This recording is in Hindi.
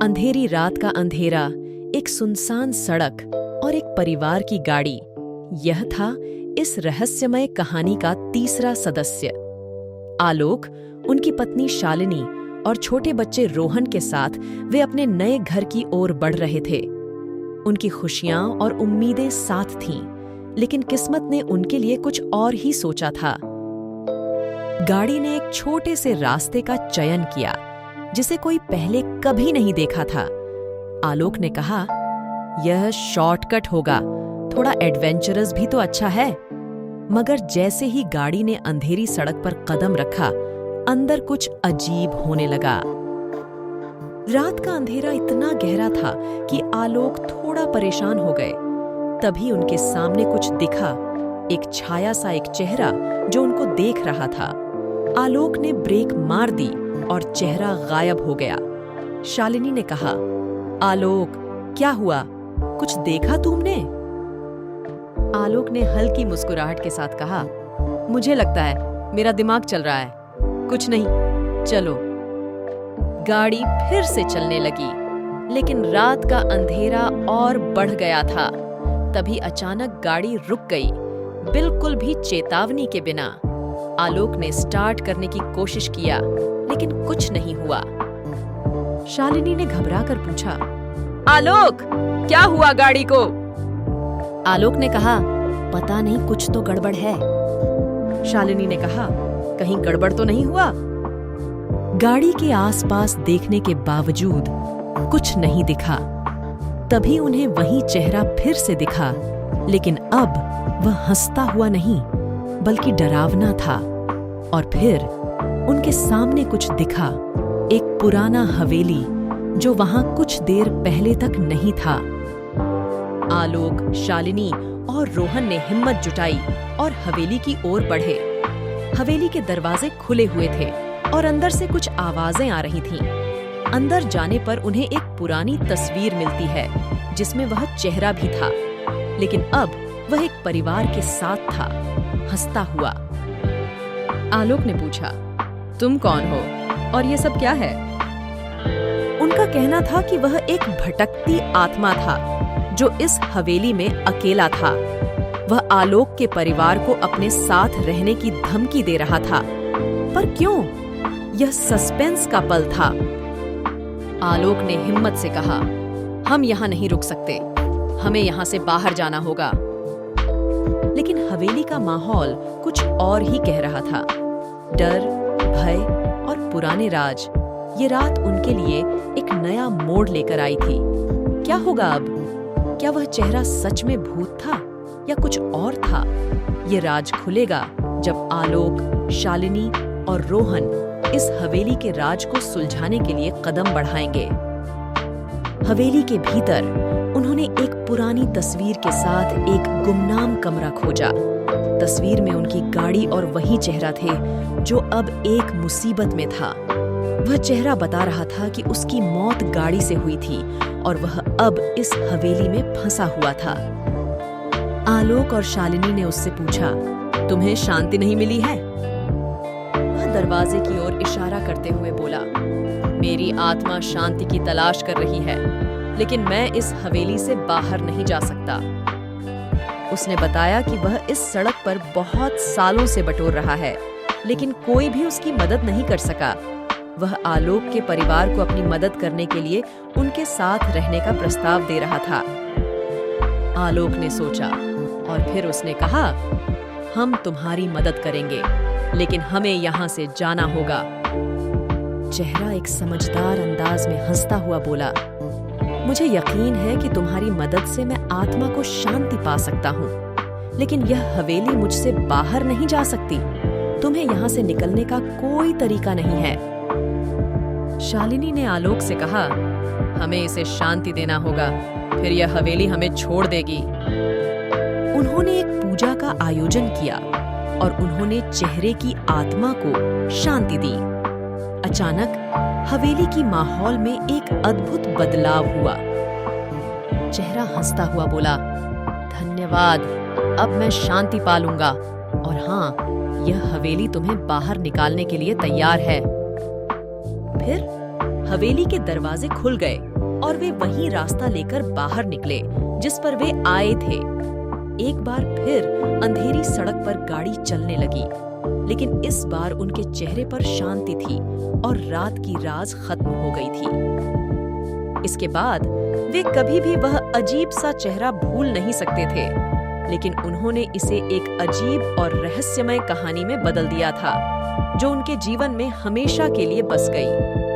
अंधेरी रात का अंधेरा, एक सुनसान सड़क और एक परिवार की गाड़ी, यह था इस रहस्यमय कहानी का तीसरा सदस्य। आलोक, उनकी पत्नी शालिनी और छोटे बच्चे रोहन के साथ वे अपने नए घर की ओर बढ़ रहे थे। उनकी खुशियां और उम्मीदें साथ थीं, लेकिन किस्मत ने उनके लिए कुछ और ही सोचा था। गाड़ी ने एक छोटे से रास्ते का चयन किया, जिसे कोई पहले कभी नहीं देखा था। आलोक ने कहा, यह शॉर्टकट होगा, थोड़ा एडवेंचरस भी तो अच्छा है। मगर जैसे ही गाड़ी ने अंधेरी सड़क पर कदम रखा, अंदर कुछ अजीब होने लगा। रात का अंधेरा इतना गहरा था कि आलोक थोड़ा परेशान हो गए। तभी उनके सामने कुछ दिखा, एक छाया सा एक चेहरा जो उनको देख रहा था। आलोक ने ब्रेक मार दी और चेहरा गायब हो गया। शालिनी ने कहा, आलोक, क्या हुआ? कुछ देखा तुमने? आलोक ने हल्की मुस्कुराहट के साथ कहा, मुझे लगता है मेरा दिमाग चल रहा है। कुछ नहीं, चलो। गाड़ी फिर से चलने लगी, लेकिन रात का अंधेरा और बढ़ गया था। तभी अचानक गाड़ी रुक गई, बिल्कुल भी चेतावनी के बिना। आलोक ने स्टार्ट करने की कोशिश किया, लेकिन कुछ नहीं हुआ। शालिनी ने घबराकर पूछा, आलोक, क्या हुआ गाड़ी को? आलोक ने कहा, पता नहीं, कुछ तो गड़बड़ है। शालिनी ने कहा, कहीं गड़बड़ तो नहीं हुआ? गाड़ी के आसपास देखने के बावजूद कुछ नहीं दिखा। तभी उन्हें वही चेहरा फिर से दिखा, लेकिन अब वह हंसता हुआ नहीं, बल्कि डरावना था। और फिर उनके सामने कुछ दिखा, एक पुराना हवेली जो वहां कुछ देर पहले तक नहीं था। आलोक, शालिनी और रोहन ने हिम्मत जुटाई और हवेली की ओर बढ़े। हवेली के दरवाजे खुले हुए थे और अंदर से कुछ आवाजें आ रही थीं। अंदर जाने पर उन्हें एक पुरानी तस्वीर मिलती है, जिसमें वह चेहरा भी था, लेकिन अब वह एक परिवार के साथ था, हंसता हुआ। आलोक ने पूछा, तुम कौन हो और ये सब क्या है? उनका कहना था कि वह एक भटकती आत्मा था जो इस हवेली में अकेला था। वह आलोक के परिवार को अपने साथ रहने की धमकी दे रहा था। पर क्यों? यह सस्पेंस का पल था। आलोक ने हिम्मत से कहा, हम यहाँ नहीं रुक सकते, हमें यहाँ से बाहर जाना होगा। लेकिन हवेली का माहौल कुछ और ही कह रहा था। डर, भय और पुराने राज। ये रात उनके लिए एक नया मोड़ लेकर आई थी। क्या होगा अब? क्या वह चेहरा सच में भूत था या कुछ और था? ये राज खुलेगा जब आलोक, शालिनी और रोहन इस हवेली के राज को सुलझाने के लिए कदम बढ़ाएंगे। हवेली के भीतर उन्होंने एक पुरानी तस्वीर के साथ एक गुमनाम कमरा खोजा। तस्वीर में उनकी गाड़ी और वही चेहरा थे जो अब एक मुसीबत में था। वह चेहरा बता रहा था कि उसकी मौत गाड़ी से हुई थी और वह अब इस हवेली में फंसा हुआ था। आलोक और शालिनी ने उससे पूछा, तुम्हें शांति नहीं मिली है? वह दरवाजे की ओर इशारा करते हुए बोला, मेरी आत्मा शांति की तलाश कर रही है, लेकिन मैं इस हवेली से बाहर नहीं जा सकता। उसने बताया कि वह इस सड़क पर बहुत सालों से बटोर रहा है, लेकिन कोई भी उसकी मदद नहीं कर सका। वह आलोक के परिवार को अपनी मदद करने के लिए उनके साथ रहने का प्रस्ताव दे रहा था। आलोक ने सोचा और फिर उसने कहा, हम तुम्हारी मदद करेंगे, लेकिन हमें यहाँ से जाना होगा। चेहरा एक समझदार अंदाज में हंसता हुआ बोला, मुझे यकीन है कि तुम्हारी मदद से मैं आत्मा को शांति पा सकता हूँ, लेकिन यह हवेली मुझसे बाहर नहीं जा सकती। तुम्हें यहाँ से निकलने का कोई तरीका नहीं है। शालिनी ने आलोक से कहा, हमें इसे शांति देना होगा, फिर यह हवेली हमें छोड़ देगी। उन्होंने एक पूजा का आयोजन किया और उन्होंने चेहरे की आत्मा को शांति दी। अचानक हवेली की माहौल में एक अद्भुत बदलाव हुआ। चेहरा हंसता हुआ बोला, धन्यवाद, अब मैं शांति पालूंगा, और हाँ, यह हवेली तुम्हें बाहर निकालने के लिए तैयार है। फिर हवेली के दरवाजे खुल गए वे वही रास्ता लेकर बाहर निकले जिस पर वे आए थे। एक बार फिर अंधेरी सड़क पर गाड़ी चलने लगी, लेकिन इस बार उनके चेहरे पर शांति थी और रात की राज खत्म हो गई थी। इसके बाद वे कभी भी वह अजीब सा चेहरा भूल नहीं सकते थे, लेकिन उन्होंने इसे एक अजीब और रहस्यमय कहानी में बदल दिया था, जो उनके जीवन में हमेशा के लिए बस गई।